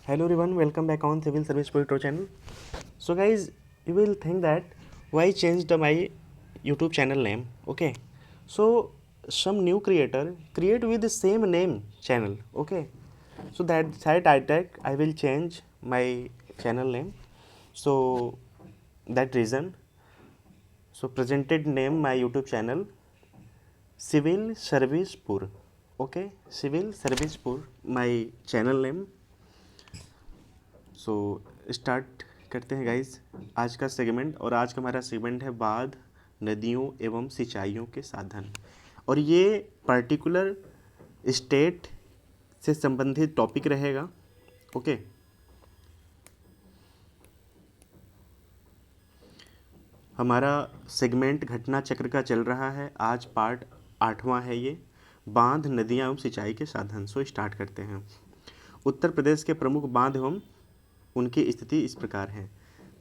Hello everyone, welcome back on Civil Service Pro channel. So guys, you will think that why changed my YouTube channel name? Okay, so some new creator create with the same name channel. Okay, so I will change my channel name. So that reason, so presented name my YouTube channel Civil Service Pur. Okay, Civil Service Pur my channel name. So start करते हैं guys आज का segment. और आज का हमारा segment है बांध, नदियों एवं सिंचाइयों के साधन। और ये पर्टिकुलर स्टेट से संबंधित टॉपिक रहेगा। ओके, हमारा सेगमेंट घटना चक्र का चल रहा है। आज पार्ट 8वां है ये, बांध, नदियाँ एवं सिंचाई के साधन। सो स्टार्ट करते हैं। उत्तर प्रदेश के प्रमुख बांध एवं उनकी स्थिति इस प्रकार है।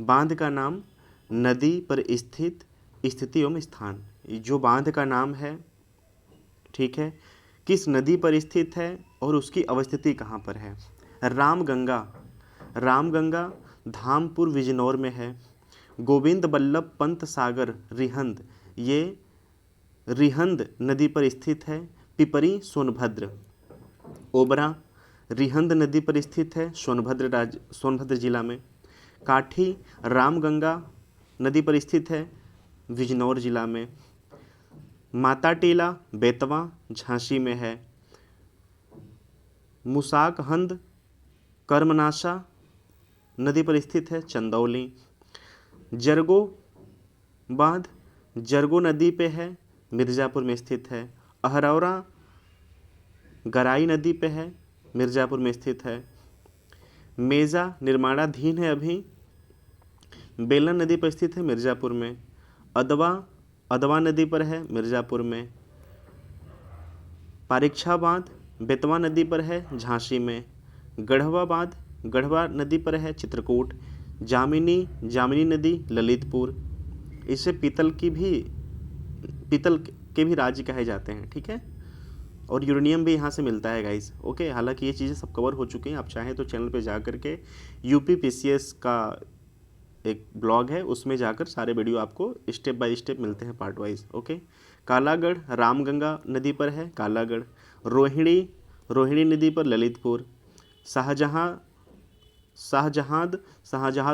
बांध का नाम, नदी पर स्थित स्थिति एवं स्थान। जो बांध का नाम है, ठीक है, किस नदी पर स्थित है और उसकी अवस्थिति कहाँ पर है। रामगंगा, रामगंगा धामपुर बिजनौर में है। गोविंद बल्लभ पंत सागर रिहंद, ये रिहंद नदी पर स्थित है। पिपरी सोनभद्र, ओबरा रिहंद नदी पर स्थित है, सोनभद्र जिला में। काठी रामगंगा नदी पर स्थित है, बिजनौर जिला में। माता टीला बेतवा झांसी में है। मुसाकहंद कर्मनाशा नदी पर स्थित है, चंदौली। जरगो बांध जरगो नदी पे है, मिर्ज़ापुर में स्थित है। अहरौरा गराई नदी पे है, मिर्ज़ापुर में स्थित है। मेजा निर्माणाधीन है अभी, बेलन नदी पर स्थित है, मिर्ज़ापुर में। अदवा अदवा नदी पर है, मिर्ज़ापुर में। पारीक्षा बांध बेतवा नदी पर है, झांसी में। गढ़वा बांध गढ़वा नदी पर है, चित्रकूट। जामिनी नदी ललितपुर। इसे पीतल के भी राज्य कहे जाते हैं, ठीक है। और यूरेनियम भी यहाँ से मिलता है गाइस। ओके, हालांकि ये चीज़ें सब कवर हो चुकी हैं। आप चाहें तो चैनल पे जा करके UPPCS का एक ब्लॉग है, उसमें जाकर सारे वीडियो आपको स्टेप बाय स्टेप मिलते हैं, part wise. Okay, Kalagarh Ramganga नदी पर है, कालागढ़। रोहिणी नदी पर ललितपुर। शाहजहाद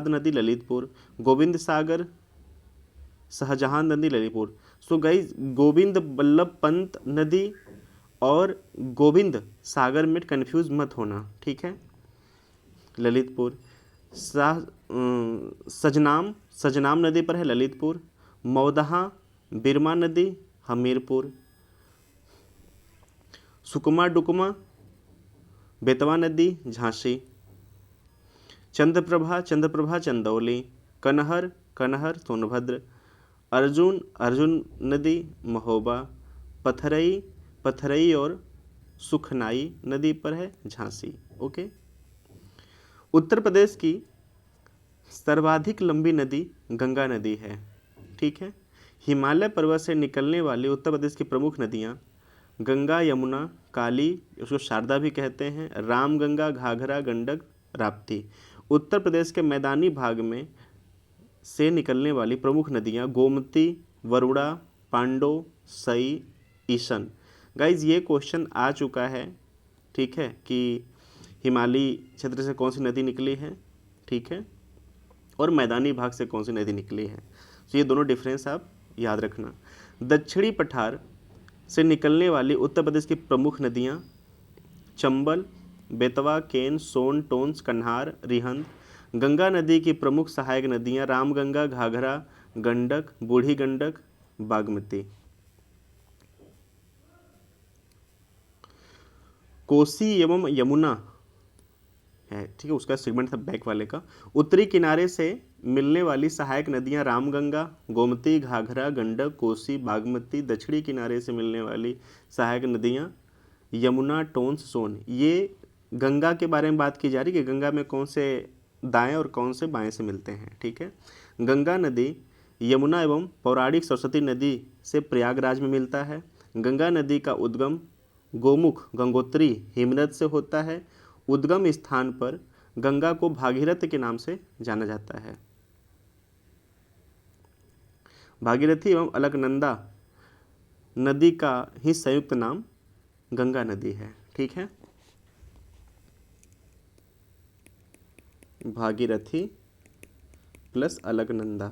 नदी ललितपुर। गोविंद सागर शाहजहां नदी ललितपुर। सो गाइज, गोविंद बल्लभ पंत नदी और गोविंद सागर में कंफ्यूज मत होना, ठीक है। ललितपुर। सजनाम नदी पर है, ललितपुर। मौदहा बिरमा नदी हमीरपुर। सुकमा डुकमा बेतवा नदी झांसी। चंद्रप्रभा चंदौली। कनहर सोनभद्र। अर्जुन नदी महोबा। पथरई और सुखनाई नदी पर है, झांसी। ओके, उत्तर प्रदेश की सर्वाधिक लंबी नदी गंगा नदी है, ठीक है। हिमालय पर्वत से निकलने वाली उत्तर प्रदेश की प्रमुख नदियाँ गंगा, यमुना, काली, उसको शारदा भी कहते हैं, रामगंगा, घाघरा, गंडक, राप्ती। उत्तर प्रदेश के मैदानी भाग में से निकलने वाली प्रमुख नदियाँ गोमती, वरुणा, पांडो, सई, ईशन। गाइज, ये क्वेश्चन आ चुका है, ठीक है, कि हिमालयी क्षेत्र से कौन सी नदी निकली है, ठीक है, और मैदानी भाग से कौन सी नदी निकली है। तो ये दोनों डिफरेंस आप याद रखना। दक्षिणी पठार से निकलने वाली उत्तर प्रदेश की प्रमुख नदियाँ चंबल, बेतवा, केन, सोन, टोंस, कन्हार, रिहंद। गंगा नदी की प्रमुख सहायक नदियाँ रामगंगा, घाघरा, गंडक, बूढ़ी गंडक, बागमती। कोसी एवं यमुना है, ठीक है, उसका सेगमेंट था बैक वाले का। उत्तरी किनारे से मिलने वाली सहायक नदियां रामगंगा, गोमती, घाघरा, गंडक, कोसी, बागमती। दक्षिणी किनारे से मिलने वाली सहायक नदियां यमुना, टोंस, सोन। ये गंगा के बारे में बात की जा रही है कि गंगा में कौन से दाएं और कौन से बाएं से मिलते हैं, ठीक है। गंगा नदी यमुना एवं पौराणिक सरस्वती नदी से प्रयागराज में मिलता है। गंगा नदी का उद्गम गोमुख गंगोत्री हिमनद से होता है। उद्गम स्थान पर गंगा को भागीरथ के नाम से जाना जाता है। भागीरथी एवं अलकनंदा नदी का ही संयुक्त नाम गंगा नदी है। ठीक है, भागीरथी प्लस अलकनंदा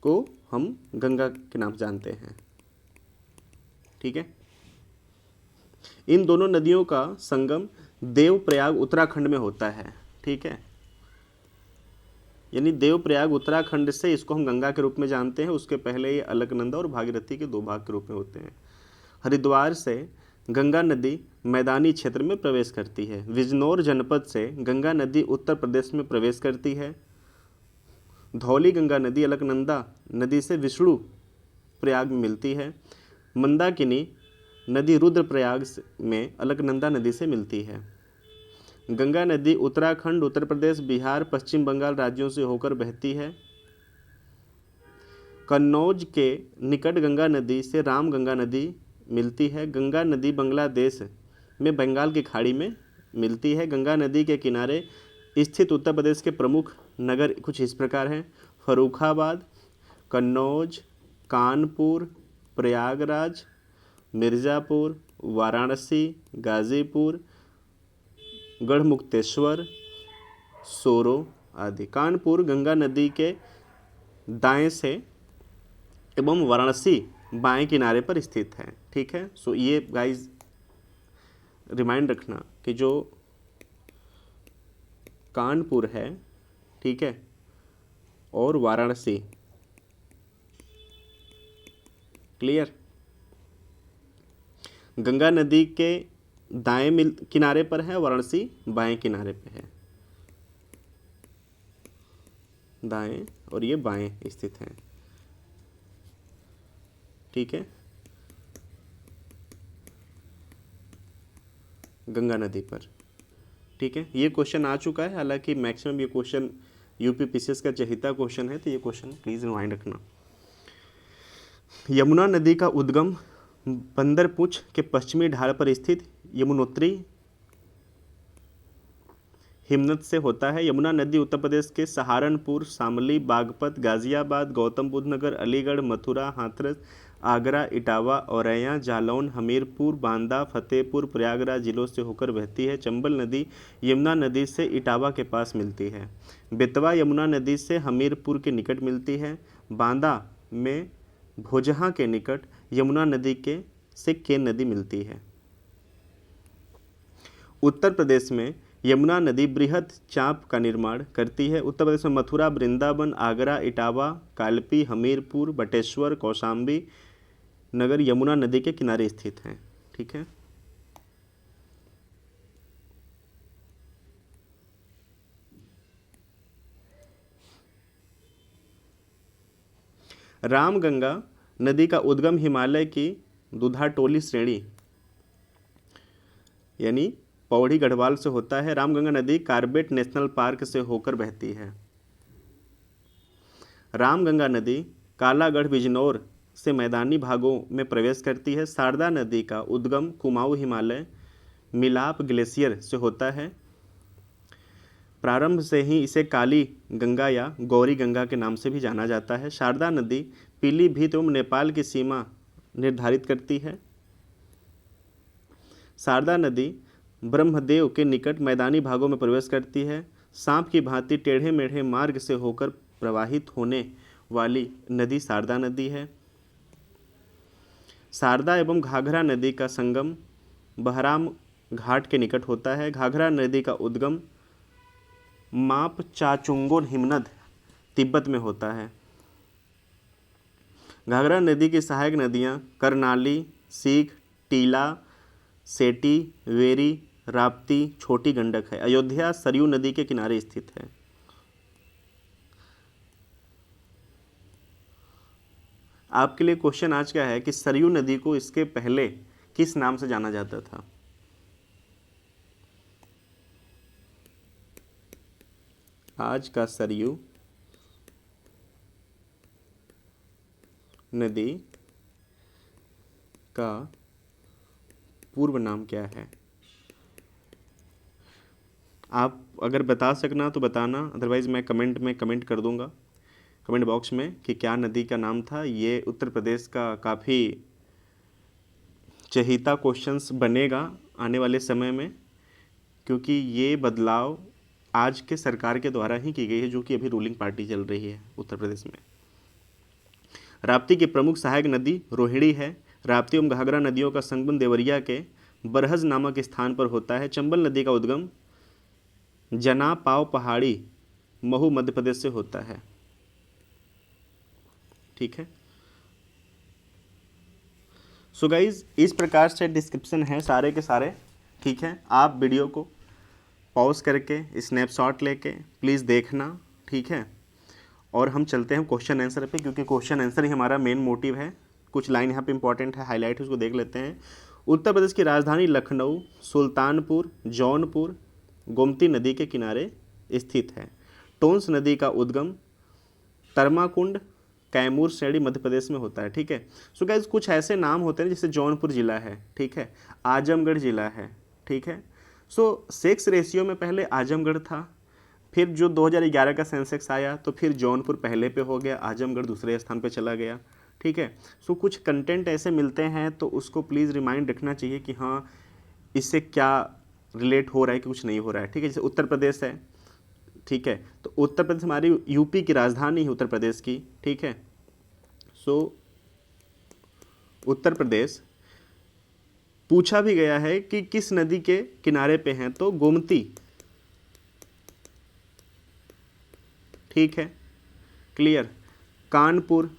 को हम गंगा के नाम से जानते हैं। ठीक है, इन दोनों नदियों का संगम देवप्रयाग उत्तराखंड में होता है। ठीक है, यानी देवप्रयाग उत्तराखंड से इसको हम गंगा के रूप में जानते हैं। उसके पहले ये अलकनंदा और भागीरथी के दो भाग के रूप में होते हैं। हरिद्वार से गंगा नदी मैदानी क्षेत्र में प्रवेश करती है। बिजनौर जनपद से गंगा नदी उत्तर प्रदेश में प्रवेश करती है। धौली गंगा नदी अलकनंदा नदी से विष्णु प्रयाग में मिलती है। मंदाकिनी नदी रुद्रप्रयाग में अलकनंदा नदी से मिलती है। गंगा नदी उत्तराखंड, उत्तर प्रदेश, बिहार, पश्चिम बंगाल राज्यों से होकर बहती है। कन्नौज के निकट गंगा नदी से रामगंगा नदी मिलती है। गंगा नदी बांग्लादेश में बंगाल की खाड़ी में मिलती है। गंगा नदी के किनारे स्थित उत्तर प्रदेश के प्रमुख नगर कुछ इस प्रकार हैं: फर्रुखाबाद, कन्नौज, कानपुर, प्रयागराज, मिर्ज़ापुर, वाराणसी, गाज़ीपुर, गढ़मुक्तेश्वर, सोरो आदि। कानपुर गंगा नदी के दाएं से एवं वाराणसी बाएं किनारे पर स्थित है। ठीक है, सो ये गाइस रिमाइंड रखना कि जो कानपुर है, ठीक है, और वाराणसी, क्लियर, गंगा नदी के दाएं किनारे पर है, वाराणसी बाएं किनारे पे है। दाएं और ये बाएं स्थित हैं। ठीक है, गंगा नदी पर। ठीक है, ये क्वेश्चन आ चुका है, हालांकि मैक्सिमम ये क्वेश्चन यूपी पीसीएस का चहिता क्वेश्चन है, तो ये क्वेश्चन प्लीज रिमाइंड रखना। यमुना नदी का उद्गम बंदरपुछ के पश्चिमी ढाल पर स्थित यमुनोत्री हिमनद से होता है। यमुना नदी उत्तर प्रदेश के सहारनपुर, शामली, बागपत, गाजियाबाद, गौतम बुद्ध नगर, अलीगढ़, मथुरा, हाथरस, आगरा, इटावा, औरैया, जालौन, हमीरपुर, बांदा, फतेहपुर, प्रयागराज जिलों से होकर बहती है। चंबल नदी यमुना नदी से इटावा के पास मिलती है। बेतवा यमुना नदी से हमीरपुर के निकट मिलती है। बांदा में भोजहा के निकट यमुना नदी के से केन नदी मिलती है। उत्तर प्रदेश में यमुना नदी बृहद चाप का निर्माण करती है। उत्तर प्रदेश में मथुरा, वृंदावन, आगरा, इटावा, कालपी, हमीरपुर, बटेश्वर, कौशाम्बी नगर यमुना नदी के किनारे स्थित हैं। ठीक है, रामगंगा नदी का उद्गम हिमालय की दुधाटोली श्रेणी यानी पौड़ी गढ़वाल से होता है। रामगंगा नदी कार्बेट नेशनल पार्क से होकर बहती है। रामगंगा नदी कालागढ़, बिजनौर से मैदानी भागों में प्रवेश करती है। शारदा नदी का उद्गम कुमाऊं हिमालय मिलाप ग्लेशियर से होता है। प्रारंभ से ही इसे काली गंगा या गौरी गंगा के नाम से भी जाना जाता है। शारदा नदी पीलीभीत एवं नेपाल की सीमा निर्धारित करती है। शारदा नदी ब्रह्मदेव के निकट मैदानी भागों में प्रवेश करती है। सांप की भांति टेढ़े मेढ़े मार्ग से होकर प्रवाहित होने वाली नदी शारदा नदी है। शारदा एवं घाघरा नदी का संगम बहराम घाट के निकट होता है। घाघरा नदी का उद्गम माप चाचुंगोन हिमनद तिब्बत में होता है। घाघरा नदी की सहायक नदियां करनाली, सीख, टीला, सेटी, वेरी, राप्ती, छोटी गंडक है। अयोध्या सरयू नदी के किनारे स्थित है। आपके लिए क्वेश्चन आज का है कि सरयू नदी को इसके पहले किस नाम से जाना जाता था? आज का सरयू नदी का पूर्व नाम क्या है? आप अगर बता सकना तो बताना, अदरवाइज़ मैं कमेंट में कमेंट कर दूंगा, कमेंट बॉक्स में, कि क्या नदी का नाम था। ये उत्तर प्रदेश का काफ़ी चहेता क्वेश्चंस बनेगा आने वाले समय में, क्योंकि ये बदलाव आज के सरकार के द्वारा ही की गई है, जो कि अभी रूलिंग पार्टी चल रही है उत्तर प्रदेश में। राप्ती की प्रमुख सहायक नदी रोहिणी है। राप्ती एवं घाघरा नदियों का संगम देवरिया के बरहज नामक स्थान पर होता है। चंबल नदी का उद्गम जना पाव पहाड़ी महू मध्य प्रदेश से होता है। ठीक है, सो गाइज इस प्रकार से डिस्क्रिप्शन है सारे के सारे। ठीक है, आप वीडियो को पॉज करके स्नैपशॉट लेके प्लीज़ देखना। ठीक है, और हम चलते हैं क्वेश्चन आंसर पे, क्योंकि क्वेश्चन आंसर ही हमारा मेन मोटिव है। कुछ लाइन यहाँ पे इंपॉर्टेंट है, हाईलाइट है, उसको देख लेते हैं। उत्तर प्रदेश की राजधानी लखनऊ सुल्तानपुर जौनपुर गोमती नदी के किनारे स्थित है। टोंस नदी का उद्गम तरमाकुंड कैमूर श्रेणी मध्य प्रदेश में होता है। ठीक है, सो गाइस कुछ ऐसे नाम होते हैं, जैसे जौनपुर जिला है, ठीक है, आजमगढ़ जिला है। ठीक है, सो सेक्स रेशियो में पहले आजमगढ़ था, फिर जो 2011 का सेंसेक्स आया तो फिर जौनपुर पहले पे हो गया, आजमगढ़ दूसरे स्थान पे चला गया। ठीक है, सो कुछ कंटेंट ऐसे मिलते हैं तो उसको प्लीज़ रिमाइंड रखना चाहिए कि हाँ इससे क्या रिलेट हो रहा है कि कुछ नहीं हो रहा है। ठीक है, जैसे उत्तर प्रदेश है, ठीक है, तो उत्तर प्रदेश हमारी यूपी की राजधानी है उत्तर प्रदेश की। ठीक है, सो उत्तर प्रदेश पूछा भी गया है कि किस नदी के किनारे पे हैं, तो गोमती। ठीक है, क्लियर। कानपुर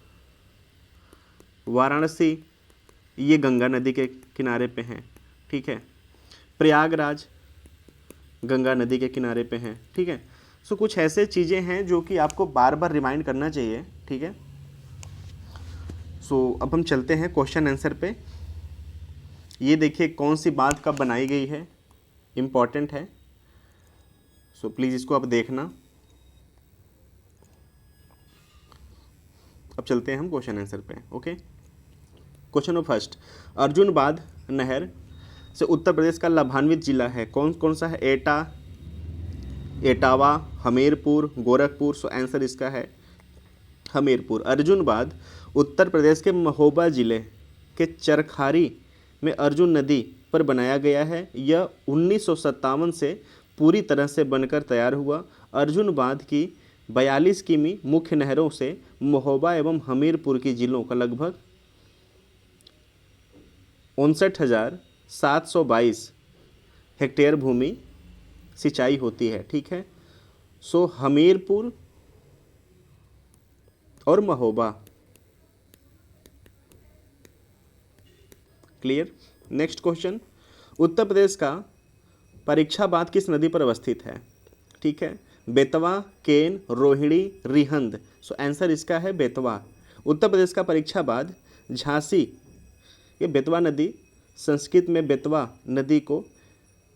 वाराणसी ये गंगा नदी के किनारे पे हैं। ठीक है, प्रयागराज गंगा नदी के किनारे पे हैं। ठीक है, सो कुछ ऐसे चीज़ें हैं जो कि आपको बार बार रिमाइंड करना चाहिए। ठीक है, सो अब हम चलते हैं क्वेश्चन आंसर पे। ये देखिए कौन सी बात कब बनाई गई है, इम्पॉर्टेंट है, सो प्लीज़ इसको आप देखना। अब चलते हैं हम क्वेश्चन आंसर पे। Okay, question number first, Arjun बांध नहर से उत्तर प्रदेश का लाभान्वित जिला है, कौन कौन सा है? एटा, एटावा, हमीरपुर, गोरखपुर। सो आंसर इसका है हमीरपुर। अर्जुन बांध उत्तर प्रदेश के महोबा जिले के चरखारी में अर्जुन नदी पर बनाया गया है। यह 1957 से पूरी तरह से बनकर तैयार हुआ। अर्जुन बांध की 42 किमी मुख्य नहरों से महोबा एवं हमीरपुर की जिलों का लगभग 59,722 हेक्टेयर भूमि सिंचाई होती है। ठीक है, सो हमीरपुर और Mahoba, clear. Next question, Uttar Pradesh का परीक्षा बांध किस नदी पर अवस्थित है? ठीक है, बेतवा, केन, रोहिणी, रिहंद। सो आंसर इसका है बेतवा। उत्तर प्रदेश का परीक्षा बांध झांसी, ये बेतवा नदी, संस्कृत में बेतवा नदी को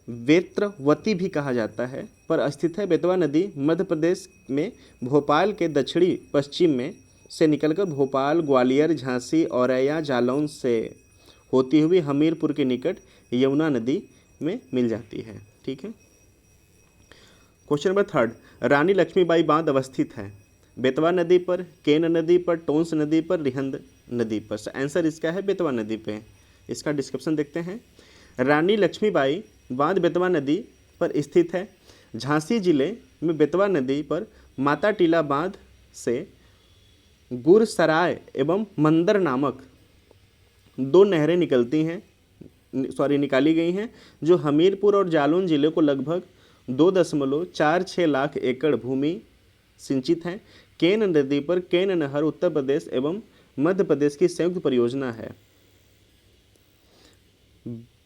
वेत्रवती भी कहा जाता है, पर स्थित है। बेतवा नदी मध्य प्रदेश में भोपाल के दक्षिणी पश्चिम में से निकलकर भोपाल, ग्वालियर, झांसी, औरैया, जालौन से होती हुई हमीरपुर के निकट यमुना नदी में मिल जाती है। ठीक है, क्वेश्चन नंबर थर्ड, रानी लक्ष्मीबाई बांध अवस्थित है बेतवा नदी पर, केन नदी पर, टोंस नदी पर, रिहंद नदी पर। आंसर इसका है बेतवा नदी पे। इसका डिस्क्रिप्शन देखते हैं। रानी लक्ष्मीबाई बांध बेतवा नदी पर स्थित है। झांसी जिले में बेतवा नदी पर माता टीला बांध से गुरसराय एवं मंदर नामक 2 नहरें निकाली गई हैं, जो हमीरपुर और जालौन जिले को लगभग 2.46 लाख एकड़ भूमि सिंचित हैं। केन नदी पर केन नहर उत्तर प्रदेश एवं मध्य प्रदेश की संयुक्त परियोजना है।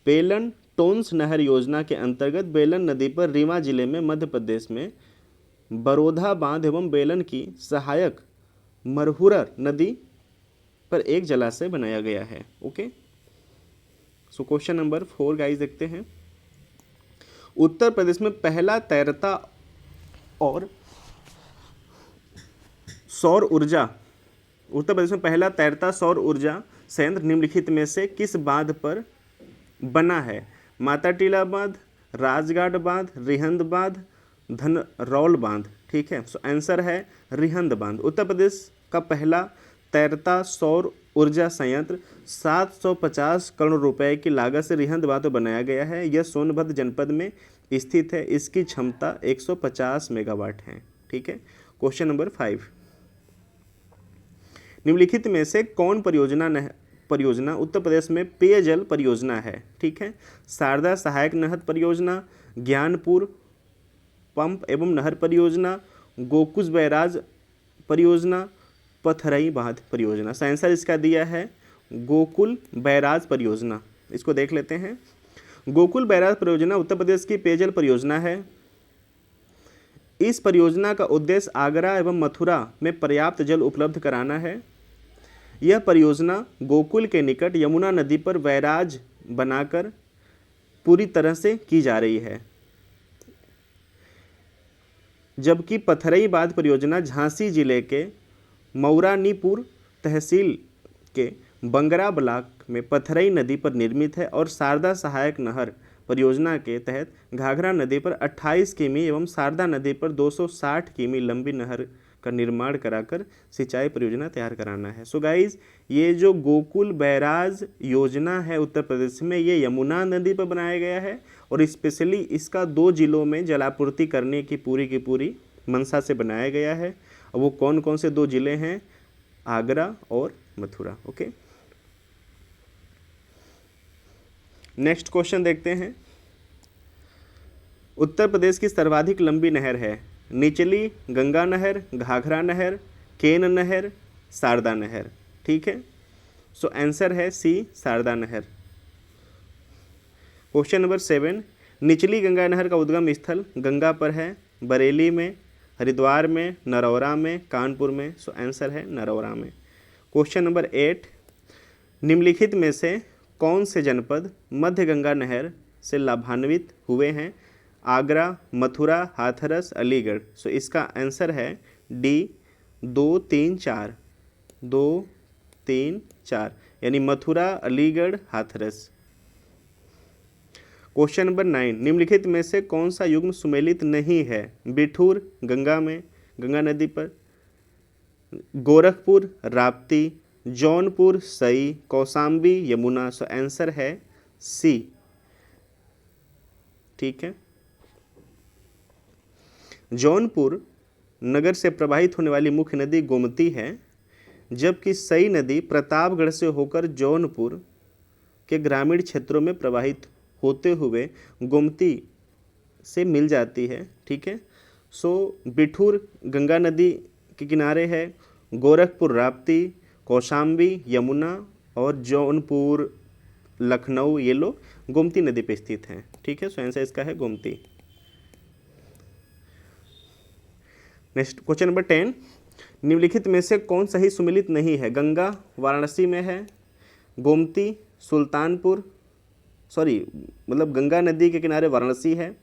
बेलन टोंस नहर योजना के अंतर्गत बेलन नदी पर रीवा जिले में मध्य प्रदेश में बरोधा बांध एवं बेलन की सहायक मरहुरा नदी पर एक जलाशय बनाया गया है। Okay, so question number 4 guys देखते हैं। उत्तर प्रदेश में पहला तैरता और सौर ऊर्जा संयंत्र निम्नलिखित में से किस बांध पर बना है? माता टीला बांध, राजगाट बांध, रिहंद बांध, धनरौल बांध। ठीक है, सो आंसर है रिहंद बांध। उत्तर प्रदेश का पहला तैरता सौर ऊर्जा संयंत्र 750 करोड़ रुपए की लागत से रिहंद बांध बनाया गया है। यह सोनभद्र जनपद में स्थित है। इसकी क्षमता 150 मेगावाट है। ठीक है, क्वेश्चन नंबर 5, निम्नलिखित में से कौन परियोजना उत्तर प्रदेश में पेयजल परियोजना है? ठीक है, शारदा सहायक नहर परियोजना, ज्ञानपुर पंप एवं नहर परियोजना, गोकुश बैराज परियोजना, पथरई बांध परियोजना। आंसर इसका दिया है गोकुल बैराज परियोजना। इसको देख लेते हैं। गोकुल बैराज परियोजना उत्तर प्रदेश की पेयजल परियोजना है। इस परियोजना का उद्देश्य आगरा एवं मथुरा में पर्याप्त जल उपलब्ध कराना है। यह परियोजना गोकुल के निकट यमुना नदी पर बैराज बनाकर पूरी तरह से की जा रही है, जबकि पथरई बांध परियोजना झांसी जिले के मऊरानीपुर तहसील के बंगरा ब्लॉक में पथरई नदी पर निर्मित है और शारदा सहायक नहर परियोजना के तहत घाघरा नदी पर 28 किमी एवं शारदा नदी पर 260 किमी लंबी नहर का निर्माण कराकर सिंचाई परियोजना तैयार कराना है। सो गाइज, ये जो गोकुल बैराज योजना है उत्तर प्रदेश में, ये यमुना नदी पर बनाया गया है और स्पेशली इसका 2 जिलों में जलापूर्ति करने की पूरी मंशा से बनाया गया है। और वो कौन कौन से 2 जिले हैं? आगरा और मथुरा। ओके, नेक्स्ट क्वेश्चन देखते हैं। उत्तर प्रदेश की सर्वाधिक लंबी नहर है? निचली गंगा नहर, घाघरा नहर, केन नहर, शारदा नहर। ठीक है, सो आंसर है सी, शारदा नहर। क्वेश्चन नंबर 7, निचली गंगा नहर का उद्गम स्थल गंगा पर है? बरेली में, हरिद्वार में, नरौरा में, कानपुर में। सो आंसर है नरौरा में। क्वेश्चन नंबर 8, निम्नलिखित में से कौन से जनपद मध्य गंगा नहर से लाभान्वित हुए हैं? आगरा, मथुरा, हाथरस, अलीगढ़। सो इसका आंसर है डी, 2, 3, 4। 2, 3, 4 यानी मथुरा, अलीगढ़, हाथरस। क्वेश्चन नंबर 9, निम्नलिखित में से कौन सा युग्म सुमेलित नहीं है? बिठूर गंगा में, गंगा नदी पर, गोरखपुर, राप्ती, जौनपुर, सई, कौशाम्बी, यमुना। सो आंसर है सी। ठीक है, जौनपुर नगर से प्रवाहित होने वाली मुख्य नदी गोमती है, जबकि सई नदी प्रतापगढ़ से होकर जौनपुर के ग्रामीण क्षेत्रों में प्रवाहित होते हुए गोमती से मिल जाती है। ठीक है, सो बिठूर गंगा नदी के किनारे है, गोरखपुर राप्ती, कौशाम्बी यमुना और जौनपुर लखनऊ ये लोग गोमती नदी पे स्थित हैं। ठीक है, सो आंसर इसका है गोमती। नेक्स्ट क्वेश्चन नंबर 10, निम्नलिखित में से कौन सही सुमेलित नहीं है? गंगा वाराणसी में है, गोमती सुल्तानपुर, गंगा नदी के किनारे वाराणसी है,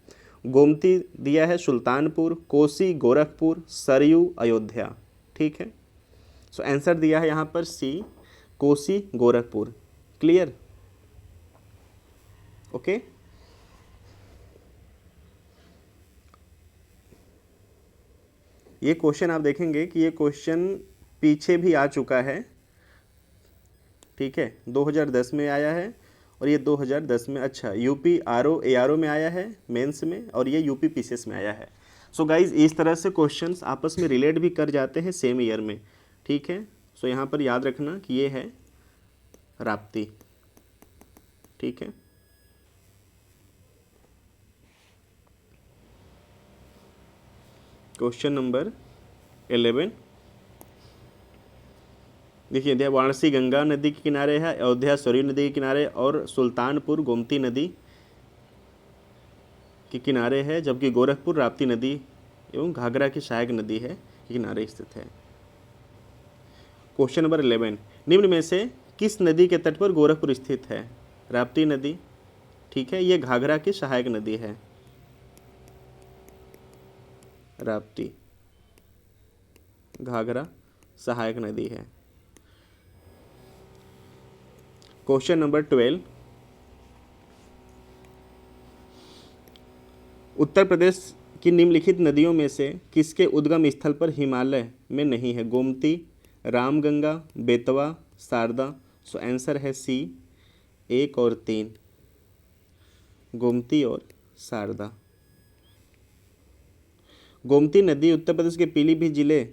गोमती दिया है सुल्तानपुर, कोसी गोरखपुर, सरयू अयोध्या। ठीक है, सो आंसर दिया है यहाँ पर सी, कोसी गोरखपुर। क्लियर? ओके, ये क्वेश्चन आप देखेंगे कि ये क्वेश्चन पीछे भी आ चुका है। ठीक है, 2010 में आया है और ये 2010 में यूपी ARO में आया है मेंस में, और ये यूपी PCS में आया है। सो गाइज, इस तरह से क्वेश्चंस आपस में रिलेट भी कर जाते हैं सेम ईयर में। ठीक है, सो यहाँ पर याद रखना कि ये है राप्ती। ठीक है, क्वेश्चन नंबर 11, देखिए वाराणसी गंगा नदी के किनारे है, अयोध्या सरयू नदी के किनारे और सुल्तानपुर गोमती नदी के किनारे है, जबकि गोरखपुर राप्ती नदी एवं घाघरा की सहायक नदी है के किनारे स्थित है। क्वेश्चन नंबर 11, निम्न में से किस नदी के तट पर गोरखपुर स्थित है? राप्ती नदी। ठीक है, ये घाघरा की सहायक नदी है, राप्ती घाघरा सहायक नदी है। क्वेश्चन नंबर 12, उत्तर प्रदेश की निम्नलिखित नदियों में से किसके उद्गम स्थल पर हिमालय में नहीं है? गोमती, रामगंगा, बेतवा, शारदा। सो आंसर है सी 1 और 3, गोमती और शारदा। गोमती नदी उत्तर प्रदेश के पीलीभीत जिले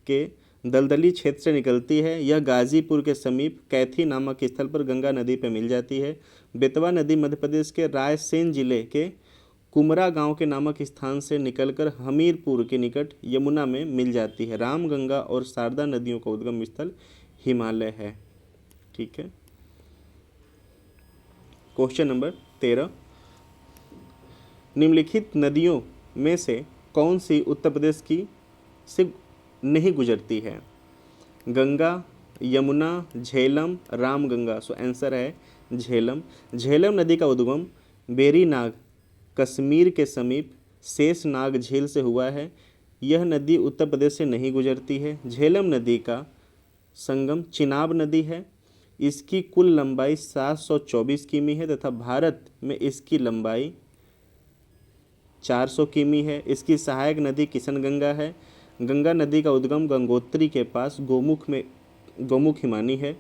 के दलदली क्षेत्र से निकलती है। यह गाजीपुर के समीप कैथी नामक स्थल पर गंगा नदी पर मिल जाती है। बेतवा नदी मध्य प्रदेश के रायसेन जिले के कुमरा गांव के नामक स्थान से निकलकर हमीरपुर के निकट यमुना में मिल जाती है। रामगंगा और शारदा नदियों का उद्गम स्थल हिमालय है। ठीक है। क्वेश्चन नंबर 13, निम्नलिखित नदियों में से कौन सी उत्तर प्रदेश की से नहीं गुजरती है? गंगा, यमुना, झेलम, रामगंगा। सो आंसर है झेलम। झेलम नदी का उद्गम बेरीनाग कश्मीर के समीप शेषनाग झील से हुआ है। यह नदी उत्तर प्रदेश से नहीं गुजरती है। झेलम नदी का संगम चिनाब नदी है। इसकी कुल लंबाई 724 किमी है तथा भारत में इसकी लंबाई 400 किमी है। इसकी सहायक नदी किशनगंगा है। गंगा नदी का उद्गम गंगोत्री के पास गौमुख हिमानी है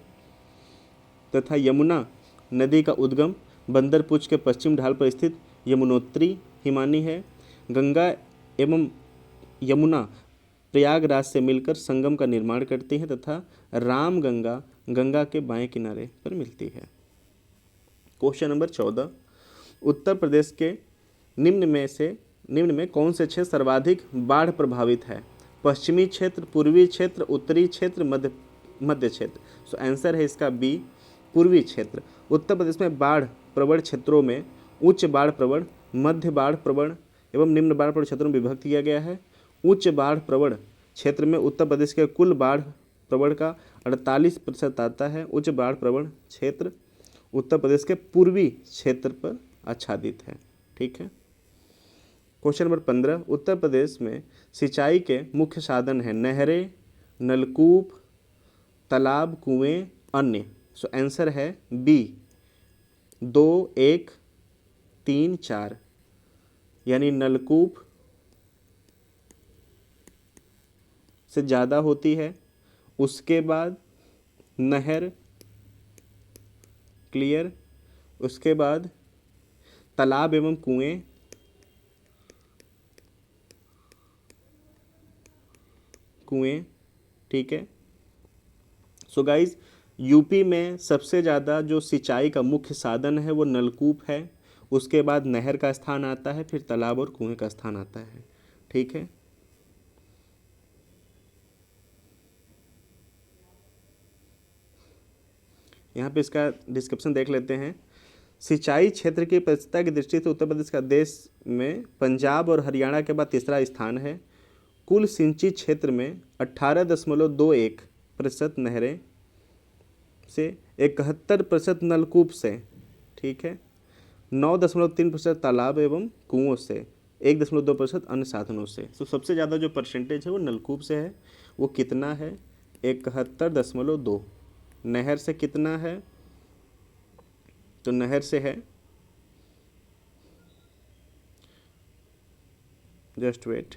तथा यमुना नदी का उद्गम बंदरपुच के पश्चिम ढाल पर स्थित यमुनोत्री हिमानी है। गंगा एवं यमुना प्रयागराज से मिलकर संगम का निर्माण करती हैं तथा रामगंगा गंगा के बाएं किनारे पर मिलती है। क्वेश्चन नंबर 14, उत्तर प्रदेश के निम्न में कौन से क्षेत्र सर्वाधिक बाढ़ प्रभावित है? पश्चिमी क्षेत्र, पूर्वी क्षेत्र, उत्तरी क्षेत्र, मध्य क्षेत्र। सो आंसर है इसका बी, पूर्वी क्षेत्र। उत्तर प्रदेश में बाढ़ प्रवण क्षेत्रों में उच्च बाढ़ प्रवण, मध्य बाढ़ प्रवण एवं निम्न बाढ़ प्रवण क्षेत्रों में विभक्त किया गया है। उच्च बाढ़ प्रवण क्षेत्र में उत्तर प्रदेश के कुल बाढ़ प्रवण का 48% आता है। उच्च बाढ़ प्रवण क्षेत्र उत्तर प्रदेश के पूर्वी क्षेत्र पर आच्छादित है। ठीक है। क्वेश्चन नंबर 15, उत्तर प्रदेश में सिंचाई के मुख्य साधन हैं नहरें, नलकूप, तालाब, कुएं, अन्य। सो आंसर है बी 2, 1, 3, 4, यानी नलकूप से ज़्यादा होती है, उसके बाद नहर, क्लियर, उसके बाद तालाब एवं कुएं, ठीक है। सो गाइज, यूपी में सबसे ज़्यादा जो सिंचाई का मुख्य साधन है वो नलकूप है, उसके बाद नहर का स्थान आता है, फिर तालाब और कुएं का स्थान आता है। ठीक है। यहाँ पे इसका डिस्क्रिप्शन देख लेते हैं। सिंचाई क्षेत्र की परिस्थिति की दृष्टि से उत्तर प्रदेश का देश में पंजाब और हरियाणा के बाद तीसरा स्थान है। कुल सिंचित क्षेत्र में 18.21% नहरें से, 71% नलकूप से, ठीक है, 9.3% तालाब एवं कुओं से, 1.2% अन्य साधनों से। तो सबसे ज़्यादा जो परसेंटेज है वो नलकूप से है। वो कितना है? 71.2। नहर से कितना है? तो नहर से है, just wait,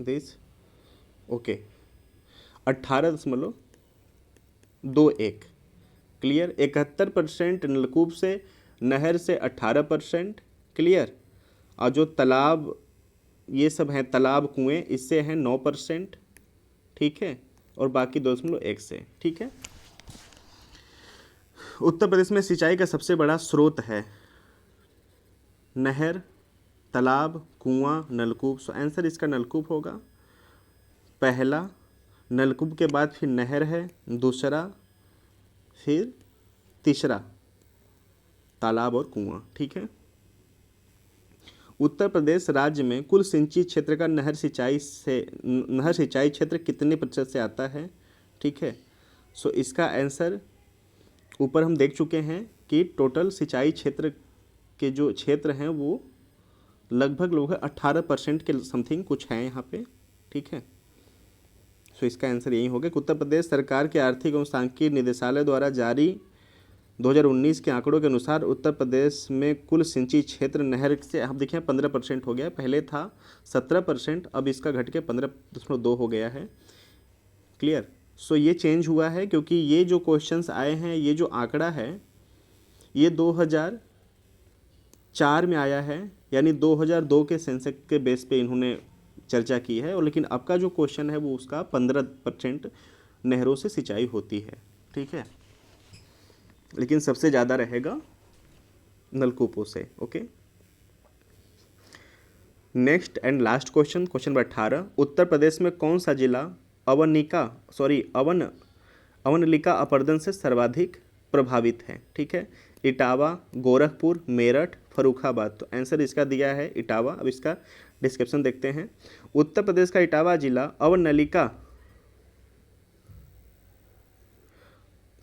this, okay, 18.21, clear. 71% नलकूप से, नहर से 18%, क्लियर। और जो तालाब ये सब हैं, तालाब कुएं, इससे हैं 9%, ठीक है, और बाकी 2.1 से, ठीक है। उत्तर प्रदेश में सिंचाई का सबसे बड़ा स्रोत है नहर, तालाब, कुआं, नलकूप। सो आंसर इसका नलकूप होगा। पहला नलकूप के बाद फिर नहर है, दूसरा, फिर तीसरा तालाब और कुआं, ठीक है। उत्तर प्रदेश राज्य में कुल सिंचित क्षेत्र का नहर सिंचाई क्षेत्र कितने प्रतिशत से आता है? ठीक है। सो इसका आंसर ऊपर हम देख चुके हैं कि टोटल सिंचाई क्षेत्र के जो क्षेत्र हैं वो लगभग 18% के समथिंग कुछ हैं यहाँ पे, ठीक है। सो इसका आंसर यही होगा कि उत्तर प्रदेश सरकार के आर्थिक एवं सांख्यिकी निदेशालय द्वारा जारी 2019 के आंकड़ों के अनुसार उत्तर प्रदेश में कुल सिंचित क्षेत्र नहर से आप देखिए 15% हो गया, पहले था 17%, अब इसका घट के 15.2 हो गया है। क्लियर। सो ये चेंज हुआ है क्योंकि ये जो क्वेश्चंस आए हैं, ये जो आंकड़ा है ये 2004 में आया है, यानी 2002 के सेंसेक्स के बेस पे इन्होंने चर्चा की है। और लेकिन आपका जो क्वेश्चन है वो उसका 15% नहरों से सिंचाई होती है, ठीक है, लेकिन सबसे ज़्यादा रहेगा नलकूपों से। Okay, next and last question, question number 18, Uttar Pradesh में कौन सा जिला अवनलिका अपरदन से सर्वाधिक प्रभावित है? ठीक है, इटावा, गोरखपुर, मेरठ, फर्रुखाबाद। तो आंसर इसका दिया है इटावा। अब इसका डिस्क्रिप्शन देखते हैं। उत्तर प्रदेश का इटावा जिला अवनलिका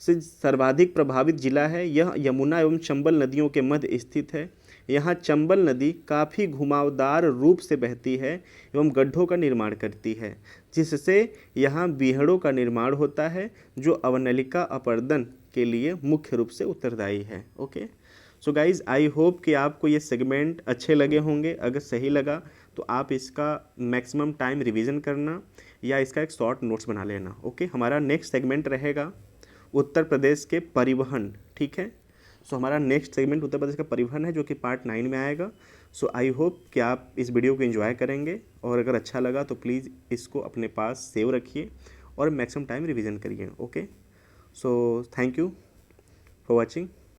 से सर्वाधिक प्रभावित जिला है। यह यमुना एवं चंबल नदियों के मध्य स्थित है। यहाँ चंबल नदी काफ़ी घुमावदार रूप से बहती है एवं गड्ढों का निर्माण करती है, जिससे यहाँ बीहड़ों का निर्माण होता है, जो अवनलिका अपर्दन के लिए मुख्य रूप से उत्तरदायी है। Okay, so guys, I hope कि आपको ये सेगमेंट अच्छे लगे होंगे। अगर सही लगा तो आप इसका मैक्सिमम टाइम रिवीजन करना या इसका एक शॉर्ट नोट्स बना लेना। ओके, हमारा नेक्स्ट सेगमेंट रहेगा उत्तर प्रदेश के परिवहन। ठीक है, सो हमारा नेक्स्ट सेगमेंट उत्तर प्रदेश का परिवहन है, जो कि पार्ट 9 में आएगा। सो आई होप कि आप इस वीडियो को एंजॉय करेंगे, और अगर अच्छा लगा तो प्लीज़ इसको अपने पास सेव रखिए और मैक्सिमम टाइम रिवीजन करिए। Okay, so thank you for watching.